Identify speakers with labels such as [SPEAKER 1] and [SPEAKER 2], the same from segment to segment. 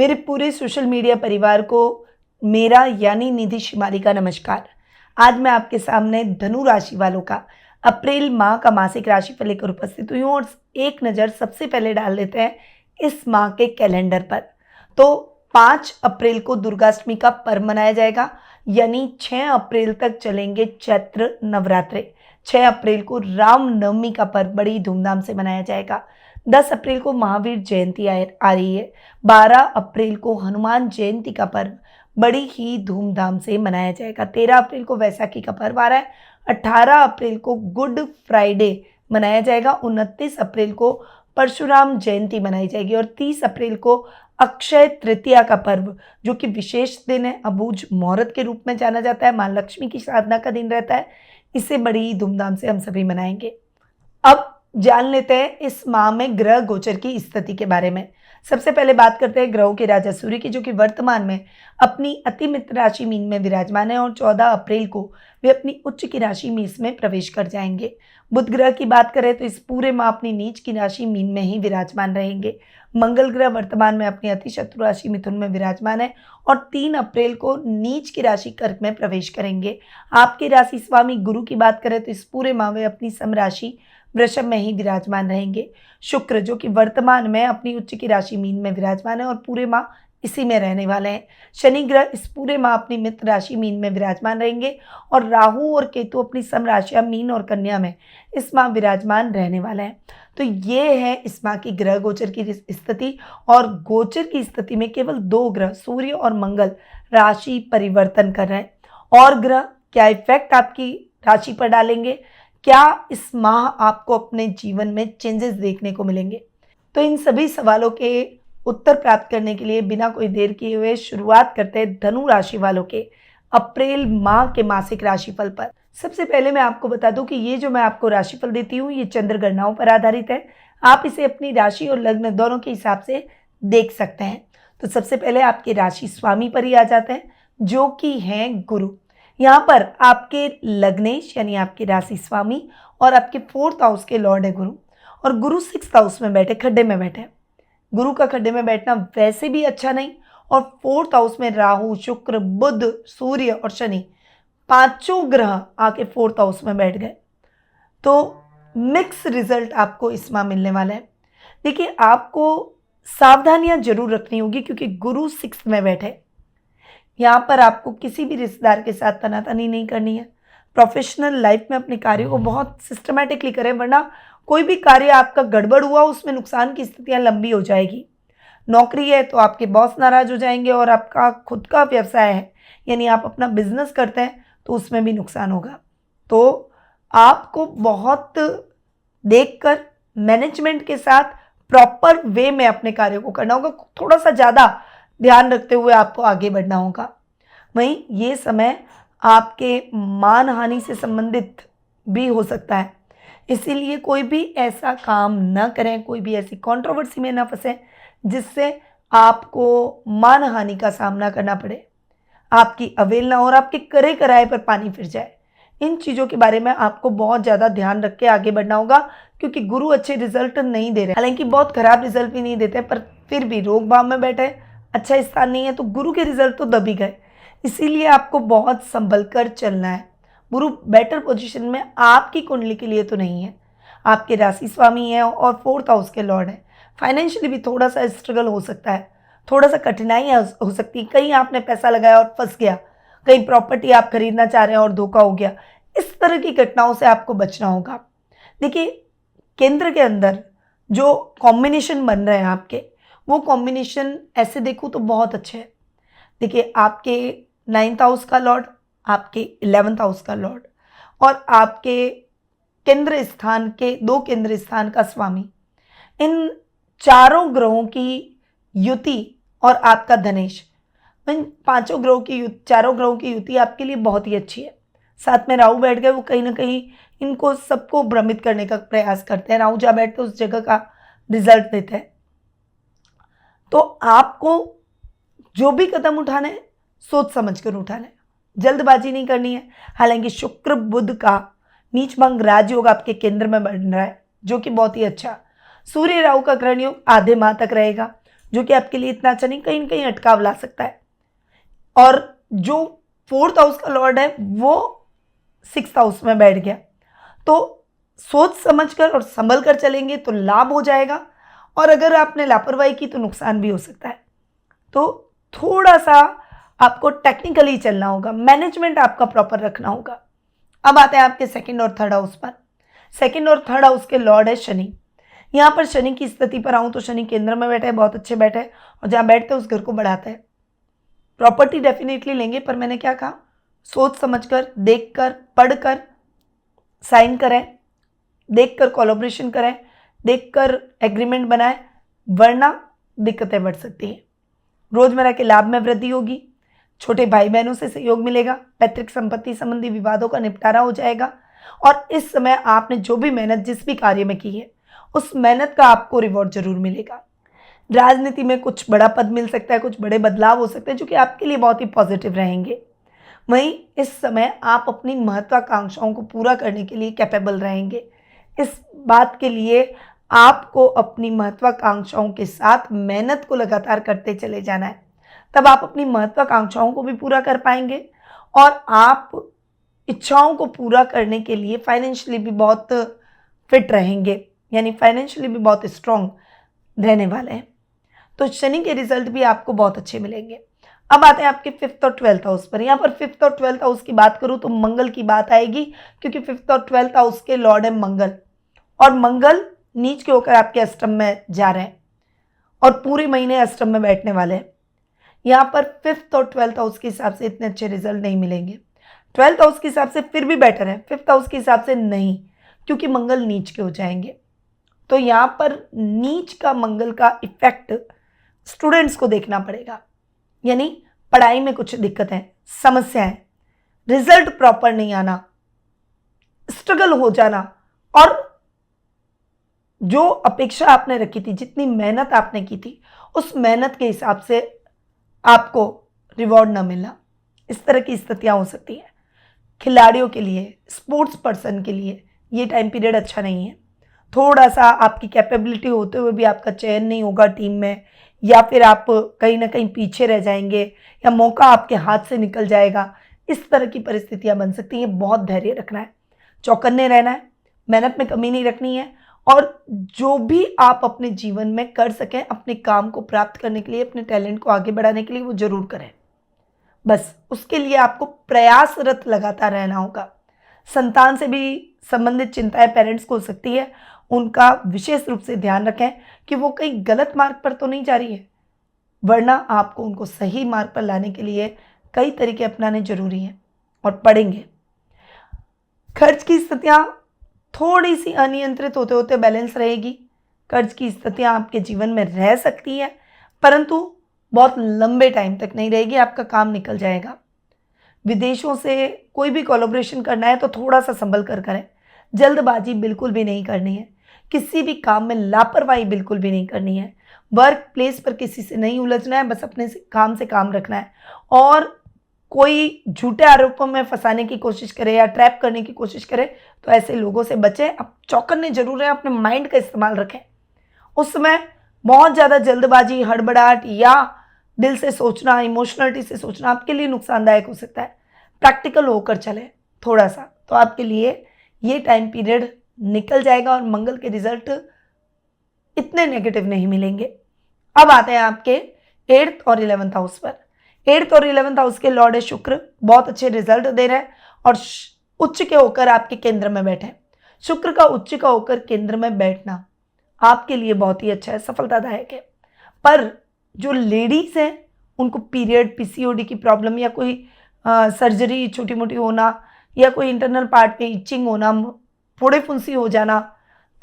[SPEAKER 1] मेरे पूरे social media परिवार को मेरा यानी निधि शिमारी का नमस्कार। आज मैं आपके सामने धनु राशि वालों का अप्रैल माह का मासिक राशिफल लेकर उपस्थित हुई हूँ और एक नज़र सबसे पहले डाल लेते हैं इस माह के कैलेंडर पर। तो 5 अप्रैल को दुर्गाष्टमी का पर्व मनाया जाएगा, यानी 6 अप्रैल तक चलेंगे चैत्र नवरात्रे। 6 अप्रैल को रामनवमी का पर्व बड़ी धूमधाम से मनाया जाएगा। 10 अप्रैल को महावीर जयंती आ रही है। 12 अप्रैल को हनुमान जयंती का पर्व बड़ी ही धूमधाम से मनाया जाएगा। 13 अप्रैल को वैसाखी का पर्व आ रहा है। 18 अप्रैल को गुड फ्राइडे मनाया जाएगा। 29 अप्रैल को परशुराम जयंती मनाई जाएगी और 30 अप्रैल को अक्षय तृतीया का पर्व, जो कि विशेष दिन है, अबूझ मुहूर्त के रूप में जाना जाता है, माँ लक्ष्मी की साधना का दिन रहता है। इसे बड़ी धूमधाम से हम सभी मनाएंगे। अब जान लेते हैं इस माह में ग्रह गोचर की स्थिति के बारे में। सबसे पहले बात करते हैं ग्रहों के राजा सूर्य की, जो कि वर्तमान में अपनी अति मित्र राशि मीन में विराजमान है और 14 अप्रैल को वे अपनी उच्च की राशि मेष में प्रवेश कर जाएंगे। बुध ग्रह की बात करें तो इस पूरे माह अपनी नीच की राशि मीन में ही विराजमान रहेंगे। मंगल ग्रह वर्तमान में अपनी अति शत्रु राशि मिथुन में विराजमान है और 3 अप्रैल को नीच की राशि कर्क में प्रवेश करेंगे। आपके राशि स्वामी गुरु की बात करें तो इस पूरे माह वे अपनी समराशि वृषभ में ही विराजमान रहेंगे। शुक्र, जो कि वर्तमान में अपनी उच्च की राशि मीन में विराजमान है और पूरे माह इसी में रहने वाले हैं। शनि ग्रह इस पूरे माह अपनी मित्र राशि मीन में विराजमान रहेंगे और राहु और केतु अपनी सम राशियां मीन और कन्या में इस माह विराजमान रहने वाले हैं। तो ये है इस माह की ग्रह गोचर की स्थिति। और गोचर की स्थिति में केवल 2 ग्रह सूर्य और मंगल राशि परिवर्तन कर रहे हैं। और ग्रह क्या इफेक्ट आपकी राशि पर डालेंगे, क्या इस माह आपको अपने जीवन में चेंजेस देखने को मिलेंगे, तो इन सभी सवालों के उत्तर प्राप्त करने के लिए बिना कोई देर किए हुए शुरुआत करते हैं धनु राशि वालों के अप्रैल माह के मासिक राशिफल पर। सबसे पहले मैं आपको बता दूं कि ये जो मैं आपको राशिफल देती हूँ ये चंद्र गणनाओं पर आधारित है। आप इसे अपनी राशि और लग्न दोनों के हिसाब से देख सकते हैं। तो सबसे पहले आपके राशि स्वामी पर ही आ जाते हैं, जो कि हैं गुरु। यहाँ पर आपके लग्नेश यानी आपके राशि स्वामी और आपके 4th हाउस के लॉर्ड है गुरु, और गुरु 6th हाउस में बैठे, खड्डे में बैठे। गुरु का खड्डे में बैठना वैसे भी अच्छा नहीं, और 4th हाउस में राहु, शुक्र, बुध, सूर्य और शनि 5 ग्रह आके 4th हाउस में बैठ गए। तो मिक्स रिजल्ट आपको इस माह मिलने वाला है। देखिए, आपको सावधानियां जरूर रखनी होगी क्योंकि गुरु 6th में बैठे। यहाँ पर आपको किसी भी रिश्तेदार के साथ तनातनी नहीं करनी है। प्रोफेशनल लाइफ में अपने कार्यों को बहुत सिस्टमैटिकली करें, वरना कोई भी कार्य आपका गड़बड़ हुआ उसमें नुकसान की स्थितियां लंबी हो जाएगी। नौकरी है तो आपके बॉस नाराज हो जाएंगे, और आपका खुद का व्यवसाय है यानी आप अपना बिजनेस करते हैं तो उसमें भी नुकसान होगा। तो आपको बहुत देखकर मैनेजमेंट के साथ प्रॉपर वे में अपने कार्यों को करना होगा। थोड़ा सा ज़्यादा ध्यान रखते हुए आपको आगे बढ़ना होगा। वहीं ये समय आपके मान हानि से संबंधित भी हो सकता है, इसीलिए कोई भी ऐसा काम न करें, कोई भी ऐसी कंट्रोवर्सी में न फंसें जिससे आपको मान हानि का सामना करना पड़े, आपकी अवहेलना और आपके करे कराए पर पानी फिर जाए। इन चीज़ों के बारे में आपको बहुत ज़्यादा ध्यान रख के आगे बढ़ना होगा, क्योंकि गुरु अच्छे रिजल्ट नहीं दे रहे, हालांकि बहुत खराब रिजल्ट भी नहीं देते, पर फिर भी रोग भाव में बैठे, अच्छा स्थान नहीं है, तो गुरु के रिजल्ट तो दबी गए। इसीलिए आपको बहुत संभल कर चलना है। गुरु बेटर पोजीशन में आपकी कुंडली के लिए तो नहीं है। आपके राशि स्वामी है और 4th हाउस के लॉर्ड है। फाइनेंशियली भी थोड़ा सा स्ट्रगल हो सकता है, थोड़ा सा कठिनाई हो सकती है। कहीं आपने पैसा लगाया और फंस गया, कहीं प्रॉपर्टी आप खरीदना चाह रहे हैं और धोखा हो गया। इस तरह की घटनाओं से आपको बचना होगा। देखिए, केंद्र के अंदर जो कॉम्बिनेशन बन रहे हैं आपके, वो कॉम्बिनेशन ऐसे देखूँ तो बहुत अच्छे है। देखिए, आपके 9th हाउस का लॉर्ड, आपके 11th हाउस का लॉर्ड और आपके केंद्र स्थान के 2 केंद्र स्थान का स्वामी, इन चारों ग्रहों की युति और आपका धनेश, इन 5 ग्रहों की चारों ग्रहों की युति आपके लिए बहुत ही अच्छी है। साथ में राहु बैठ गए, वो कहीं ना कहीं इनको सबको भ्रमित करने का प्रयास करते हैं। राहु जहाँ बैठते हैं उस जगह का रिजल्ट देते हैं। तो आपको जो भी कदम उठाना है सोच समझ कर उठाना है, जल्दबाजी नहीं करनी है। हालांकि शुक्र बुध का नीच भंग राजयोग आपके केंद्र में बन रहा है, जो कि बहुत ही अच्छा। सूर्य राहु का ग्रहण योग आधे माह तक रहेगा। जो कि आपके लिए इतना अच्छा नहीं, कहीं ना कहीं अटकाव ला सकता है। और जो 4th हाउस का लॉर्ड है वो 6th हाउस में बैठ गया, तो सोच समझकर और संभल कर चलेंगे तो लाभ हो जाएगा, और अगर आपने लापरवाही की तो नुकसान भी हो सकता है। तो थोड़ा सा आपको टेक्निकली चलना होगा, मैनेजमेंट आपका प्रॉपर रखना होगा। अब आते हैं आपके 2nd और 3rd हाउस पर। 2nd और 3rd हाउस के लॉर्ड है शनि। यहाँ पर शनि की स्थिति पर आऊँ तो शनि केंद्र में बैठा है, बहुत अच्छे बैठे है, और जहाँ बैठते हैं उस घर को बढ़ाता है। प्रॉपर्टी डेफिनेटली लेंगे, पर मैंने क्या कहा, सोच समझकर, देखकर, पढ़कर साइन करें, देखकर कोलैबोरेशन करें, देखकर एग्रीमेंट बनाएं, वरना दिक्कतें बढ़ सकती हैं। रोजमर्रा के लाभ में वृद्धि होगी, छोटे भाई बहनों से सहयोग मिलेगा, पैतृक संपत्ति संबंधी विवादों का निपटारा हो जाएगा, और इस समय आपने जो भी मेहनत जिस भी कार्य में की है उस मेहनत का आपको रिवॉर्ड जरूर मिलेगा। राजनीति में कुछ बड़ा पद मिल सकता है, कुछ बड़े बदलाव हो सकते हैं जो कि आपके लिए बहुत ही पॉजिटिव रहेंगे। वहीं इस समय आप अपनी महत्वाकांक्षाओं को पूरा करने के लिए कैपेबल रहेंगे। इस बात के लिए आपको अपनी महत्वाकांक्षाओं के साथ मेहनत को लगातार करते चले जाना है, तब आप अपनी महत्वाकांक्षाओं को भी पूरा कर पाएंगे, और आप इच्छाओं को पूरा करने के लिए फाइनेंशियली भी बहुत फिट रहेंगे, यानी फाइनेंशियली भी बहुत स्ट्रांग रहने वाले हैं। तो शनि के रिजल्ट भी आपको बहुत अच्छे मिलेंगे। अब आते हैं आपके 5th और 12th हाउस पर। यहाँ पर 5th और 12th हाउस की बात करूँ तो मंगल की बात आएगी, क्योंकि 5th और 12th हाउस के लॉर्ड है मंगल, और मंगल नीच के होकर आपके अष्टम में जा रहे हैं और पूरे महीने अष्टम में बैठने वाले हैं। यहाँ पर 5th और 12th हाउस के हिसाब से इतने अच्छे रिजल्ट नहीं मिलेंगे। 12th हाउस के हिसाब से फिर भी बेटर है, 5th हाउस के हिसाब से नहीं, क्योंकि मंगल नीच के हो जाएंगे। तो यहाँ पर नीच का मंगल का इफेक्ट स्टूडेंट्स को देखना पड़ेगा, यानी पढ़ाई में कुछ दिक्कतें, समस्याएं, रिजल्ट प्रॉपर नहीं आना, स्ट्रगल हो जाना, और जो अपेक्षा आपने रखी थी, जितनी मेहनत आपने की थी, उस मेहनत के हिसाब से आपको रिवॉर्ड न मिलना, इस तरह की स्थितियां हो सकती हैं। खिलाड़ियों के लिए, स्पोर्ट्स पर्सन के लिए ये टाइम पीरियड अच्छा नहीं है। थोड़ा सा आपकी कैपेबिलिटी होते हुए भी आपका चयन नहीं होगा टीम में, या फिर आप कहीं ना कहीं पीछे रह जाएंगे, या मौका आपके हाथ से निकल जाएगा। इस तरह की परिस्थितियां बन सकती हैं। बहुत धैर्य रखना है, चौकन्ने रहना है, मेहनत में कमी नहीं रखनी है, और जो भी आप अपने जीवन में कर सकें अपने काम को प्राप्त करने के लिए, अपने टैलेंट को आगे बढ़ाने के लिए, वो जरूर करें। बस उसके लिए आपको प्रयासरत लगातार रहना होगा। संतान से भी संबंधित चिंताएं पेरेंट्स को हो सकती है, उनका विशेष रूप से ध्यान रखें कि वो कहीं गलत मार्ग पर तो नहीं जा रही है, वरना आपको उनको सही मार्ग पर लाने के लिए कई तरीके अपनाने जरूरी हैं, और पढ़ेंगे। खर्च की स्थितियां थोड़ी सी अनियंत्रित होते होते बैलेंस रहेगी। कर्ज की स्थितियां आपके जीवन में रह सकती हैं, परंतु बहुत लंबे टाइम तक नहीं रहेगी, आपका काम निकल जाएगा। विदेशों से कोई भी कोलैबोरेशन करना है तो थोड़ा सा संभल कर करें, जल्दबाजी बिल्कुल भी नहीं करनी है, किसी भी काम में लापरवाही बिल्कुल भी नहीं करनी है, वर्क प्लेस पर किसी से नहीं उलझना है, बस अपने से काम रखना है। और कोई झूठे आरोपों में फंसाने की कोशिश करे या ट्रैप करने की कोशिश करे तो ऐसे लोगों से बचें। अब चौकन्ने जरूर हैं, अपने माइंड का इस्तेमाल रखें। उस समय बहुत ज़्यादा जल्दबाजी, हड़बड़ाहट या दिल से सोचना, इमोशनलिटी से सोचना आपके लिए नुकसानदायक हो सकता है। प्रैक्टिकल होकर चले थोड़ा सा, तो आपके लिए ये टाइम पीरियड निकल जाएगा और मंगल के रिजल्ट इतने नेगेटिव नहीं मिलेंगे। अब आते हैं आपके 8th और 11th हाउस पर। 8th और 11th हाउस के लॉर्ड है शुक्र, बहुत अच्छे रिजल्ट दे रहे हैं, और उच्च के होकर आपके केंद्र में बैठे। शुक्र का उच्च का होकर केंद्र में बैठना आपके लिए बहुत ही अच्छा है, सफलतादायक है। पर जो लेडीज हैं उनको पीरियड, पीसीओडी की प्रॉब्लम, या कोई सर्जरी छोटी मोटी होना, या कोई इंटरनल पार्ट में इचिंग होना, फोड़े फुंसी हो जाना,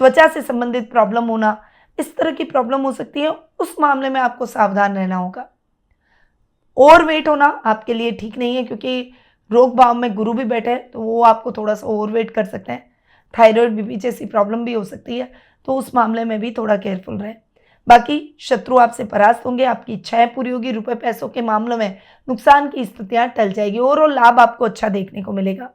[SPEAKER 1] त्वचा से संबंधित प्रॉब्लम होना, इस तरह की प्रॉब्लम हो सकती है। उस मामले में आपको सावधान रहना होगा। ओवरवेट होना आपके लिए ठीक नहीं है, क्योंकि रोग भाव में गुरु भी बैठे हैं, तो वो आपको थोड़ा सा ओवरवेट कर सकते हैं। थायराइड, बीपी जैसी प्रॉब्लम भी हो सकती है, तो उस मामले में भी थोड़ा केयरफुल रहें। बाकी शत्रु आपसे परास्त होंगे, आपकी इच्छाएं पूरी होगी, रुपए पैसों के मामलों में नुकसान की स्थितियां टल जाएगी, ओवरऑल लाभ आपको अच्छा देखने को मिलेगा।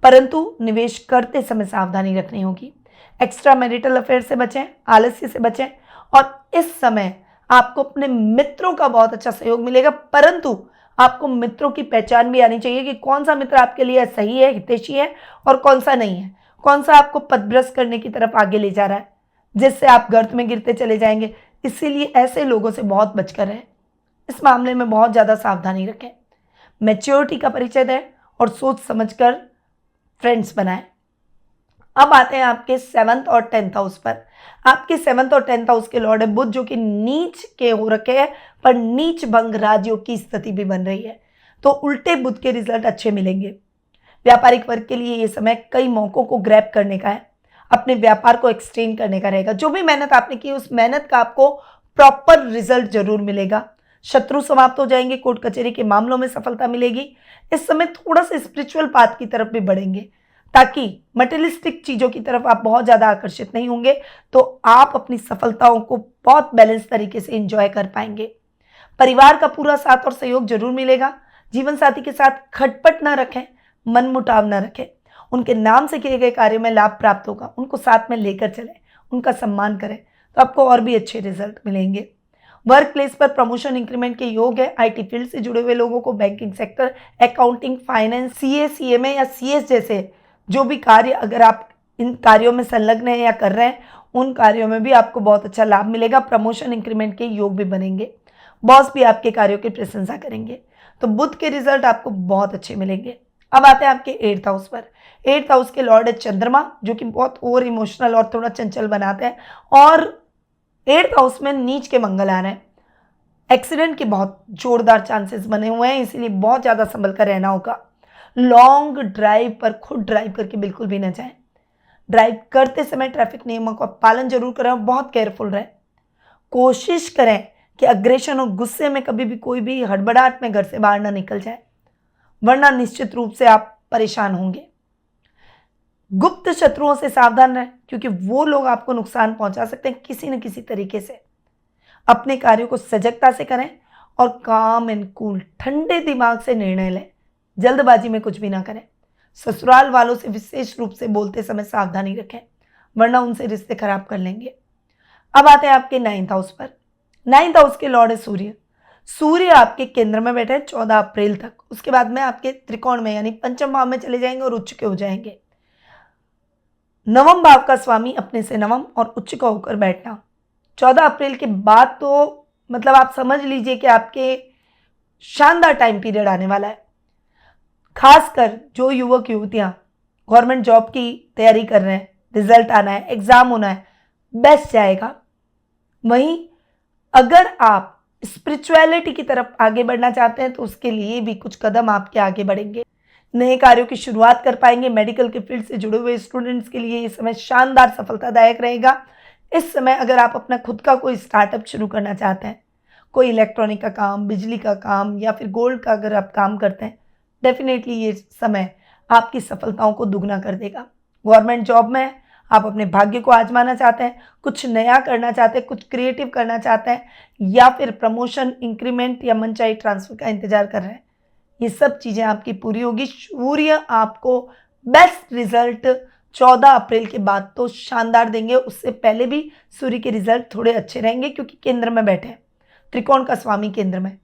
[SPEAKER 1] परंतु निवेश करते समय सावधानी रखनी होगी। एक्स्ट्रा मैरिटल अफेयर से बचें, आलस्य से बचें, और इस समय आपको अपने मित्रों का बहुत अच्छा सहयोग मिलेगा, परंतु आपको मित्रों की पहचान भी आनी चाहिए कि कौन सा मित्र आपके लिए सही है, हितैषी है और कौन सा नहीं है, कौन सा आपको पथभ्रष्ट करने की तरफ आगे ले जा रहा है, जिससे आप गर्त में गिरते चले जाएंगे। इसीलिए ऐसे लोगों से बहुत बचकर रहें। इस मामले में बहुत ज़्यादा सावधानी रखें, मैच्योरिटी का परिचय दें और सोच समझकर फ्रेंड्स बनाएं। अब आते हैं आपके 7th और 10th हाउस पर। आपके 7th और 10th हाउस के लॉर्ड है बुध, जो कि नीच के हो रखे हैं, पर नीच भंग राजयोग की स्थिति भी बन रही है, तो उल्टे बुध के रिजल्ट अच्छे मिलेंगे। व्यापारिक वर्ग के लिए ये समय कई मौकों को ग्रैब करने का है, अपने व्यापार को एक्सटेंड करने का रहेगा। जो भी मेहनत आपने की उस मेहनत का आपको प्रॉपर रिजल्ट जरूर मिलेगा। शत्रु समाप्त हो जाएंगे, कोर्ट कचहरी के मामलों में सफलता मिलेगी। इस समय थोड़ा सा स्पिरिचुअल पाथ की तरफ भी बढ़ेंगे, ताकि मटेरियलिस्टिक चीजों की तरफ आप बहुत ज्यादा आकर्षित नहीं होंगे, तो आप अपनी सफलताओं को बहुत बैलेंस तरीके से एंजॉय कर पाएंगे। परिवार का पूरा साथ और सहयोग जरूर मिलेगा। जीवन साथी के साथ खटपट ना रखें, मनमुटाव ना रखें। उनके नाम से किए गए कार्यों में लाभ प्राप्त होगा, उनको साथ में लेकर चलें, उनका सम्मान करें, तो आपको और भी अच्छे रिजल्ट मिलेंगे। वर्क प्लेस पर प्रमोशन इंक्रीमेंट के योग है। आईटी फील्ड से जुड़े हुए लोगों को banking sector, accounting, finance, CA, CMA या सीएस जैसे जो भी कार्य अगर आप इन कार्यों में संलग्न हैं या कर रहे हैं, उन कार्यों में भी आपको बहुत अच्छा लाभ मिलेगा। प्रमोशन इंक्रीमेंट के योग भी बनेंगे। बॉस भी आपके कार्यों की प्रशंसा करेंगे, तो बुध के रिजल्ट आपको बहुत अच्छे मिलेंगे। अब आते हैं आपके 8th हाउस पर। 8th हाउस के लॉर्ड है चंद्रमा, जो कि बहुत ओवर इमोशनल और थोड़ा चंचल बनाते हैं, और 8th हाउस में नीच के मंगल आ रहे हैं। एक्सीडेंट के बहुत जोरदार चांसेस बने हुए हैं, इसीलिए बहुत ज़्यादा संभल कर रहना होगा। लॉन्ग ड्राइव पर खुद ड्राइव करके बिल्कुल भी ना जाएं। ड्राइव करते समय ट्रैफिक नियमों का पालन जरूर करें और बहुत केयरफुल रहें। कोशिश करें कि अग्रेशन और गुस्से में कभी भी कोई भी हड़बड़ाहट में घर से बाहर ना निकल जाए, वरना निश्चित रूप से आप परेशान होंगे। गुप्त शत्रुओं से सावधान रहें, क्योंकि वो लोग आपको नुकसान पहुंचा सकते हैं किसी न किसी तरीके से। अपने कार्यों को सजगता से करें और काम एंड कूल, ठंडे दिमाग से निर्णय लें, जल्दबाजी में कुछ भी ना करें। ससुराल वालों से विशेष रूप से बोलते समय सावधानी रखें, वरना उनसे रिश्ते खराब कर लेंगे। अब आते हैं आपके 9th हाउस पर। 9th हाउस के लॉर्ड है सूर्य। सूर्य आपके केंद्र में बैठे हैं 14 अप्रैल तक। उसके बाद में आपके त्रिकोण में यानी पंचम भाव में चले जाएंगे और उच्च के हो जाएंगे। नवम भाव का स्वामी अपने से नवम और उच्च का होकर बैठना 14 अप्रैल के बाद, तो मतलब आप समझ लीजिए कि आपके शानदार टाइम पीरियड आने वाला है। खासकर जो युवक युवतियां गवर्नमेंट जॉब की तैयारी कर रहे हैं, रिजल्ट आना है, एग्जाम होना है, बेस्ट जाएगा। वहीं अगर आप स्पिरिचुअलिटी की तरफ आगे बढ़ना चाहते हैं, तो उसके लिए भी कुछ कदम आपके आगे बढ़ेंगे। नए कार्यों की शुरुआत कर पाएंगे। मेडिकल के फील्ड से जुड़े हुए स्टूडेंट्स के लिए ये समय शानदार सफलतादायक रहेगा। इस समय अगर आप अपना खुद का कोई स्टार्टअप शुरू करना चाहते हैं, कोई इलेक्ट्रॉनिक का काम, बिजली का काम या फिर गोल्ड का अगर आप काम करते हैं, डेफिनेटली ये समय आपकी सफलताओं को दुगना कर देगा। गवर्नमेंट जॉब में आप अपने भाग्य को आजमाना चाहते हैं, कुछ नया करना चाहते हैं, कुछ क्रिएटिव करना चाहते हैं, या फिर प्रमोशन, इंक्रीमेंट या मनचाही ट्रांसफर का इंतजार कर रहे हैं, ये सब चीज़ें आपकी पूरी होगी। सूर्य आपको बेस्ट रिजल्ट 14 अप्रैल के बाद तो शानदार देंगे। उससे पहले भी सूर्य के रिजल्ट थोड़े अच्छे रहेंगे, क्योंकि केंद्र में बैठे हैं, त्रिकोण का स्वामी केंद्र में।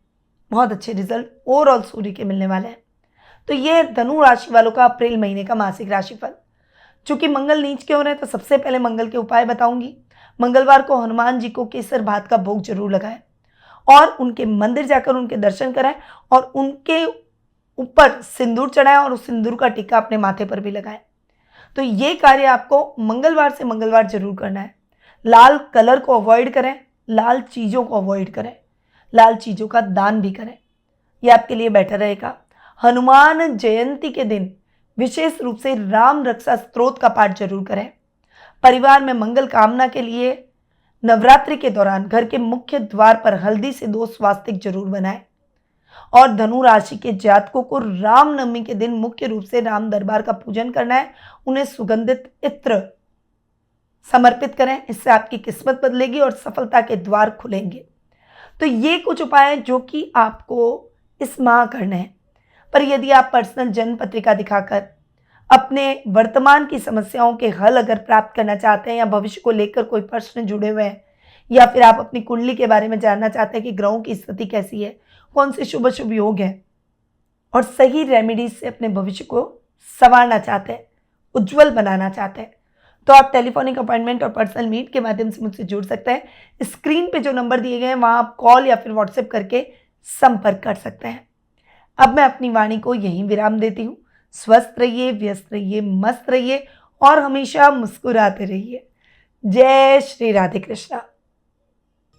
[SPEAKER 1] बहुत अच्छे रिजल्ट ओवरऑल सूर्य के मिलने वाले हैं। तो ये है धनु राशि वालों का अप्रैल महीने का मासिक राशिफल। चूंकि मंगल नीच के हो रहे हैं, तो सबसे पहले मंगल के उपाय बताऊंगी। मंगलवार को हनुमान जी को केसर भात का भोग जरूर लगाएं और उनके मंदिर जाकर उनके दर्शन कराएं और उनके ऊपर सिंदूर चढ़ाएं और उस सिंदूर का टीका अपने माथे पर भी लगाएं। तो ये कार्य आपको मंगलवार से मंगलवार जरूर करना है। लाल कलर को अवॉइड करें, लाल चीज़ों को अवॉइड करें, लाल चीज़ों का दान भी करें, यह आपके लिए बेटर रहेगा। हनुमान जयंती के दिन विशेष रूप से राम रक्षा स्तोत्र का पाठ जरूर करें। परिवार में मंगल कामना के लिए नवरात्रि के दौरान घर के मुख्य द्वार पर हल्दी से 2 स्वास्तिक जरूर बनाएं। और धनु राशि के जातकों को रामनवमी के दिन मुख्य रूप से राम दरबार का पूजन करना है। उन्हें सुगंधित इत्र समर्पित करें, इससे आपकी किस्मत बदलेगी और सफलता के द्वार खुलेंगे। तो ये कुछ उपाय हैं जो कि आपको इस माह करने हैं। पर यदि आप पर्सनल जन्म पत्रिका दिखाकर अपने वर्तमान की समस्याओं के हल अगर प्राप्त करना चाहते हैं, या भविष्य को लेकर कोई प्रश्न जुड़े हुए हैं, या फिर आप अपनी कुंडली के बारे में जानना चाहते हैं कि ग्रहों की स्थिति कैसी है, कौन से शुभ शुभ योग हैं और सही रेमेडीज से अपने भविष्य को संवारना चाहते हैं, उज्जवल बनाना चाहते हैं, तो आप टेलीफोनिक अपॉइंटमेंट और पर्सनल मीट के माध्यम से मुझसे जुड़ सकते हैं। स्क्रीन पे जो नंबर दिए गए हैं वहां आप कॉल या फिर व्हाट्सएप करके संपर्क कर सकते हैं। अब मैं अपनी वाणी को यहीं विराम देती हूँ। स्वस्थ रहिए, व्यस्त रहिए, मस्त रहिए और हमेशा मुस्कुराते रहिए। जय श्री राधे कृष्णा।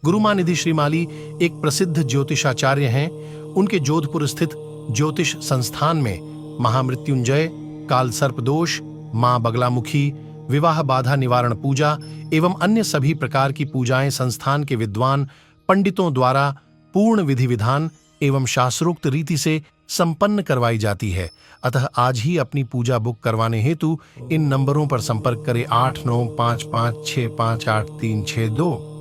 [SPEAKER 2] गुरुमां निधि श्रीमाली एक प्रसिद्ध ज्योतिषाचार्य हैं। उनके जोधपुर स्थित ज्योतिष संस्थान में महामृत्युंजय, काल सर्प दोष, मां बगलामुखी, विवाह बाधा निवारण पूजा एवं अन्य सभी प्रकार की पूजाएं संस्थान के विद्वान पंडितों द्वारा पूर्ण विधि विधान एवं शास्त्रोक्त रीति से संपन्न करवाई जाती है। अतः आज ही अपनी पूजा बुक करवाने हेतु इन नंबरों पर संपर्क करें 8955658362।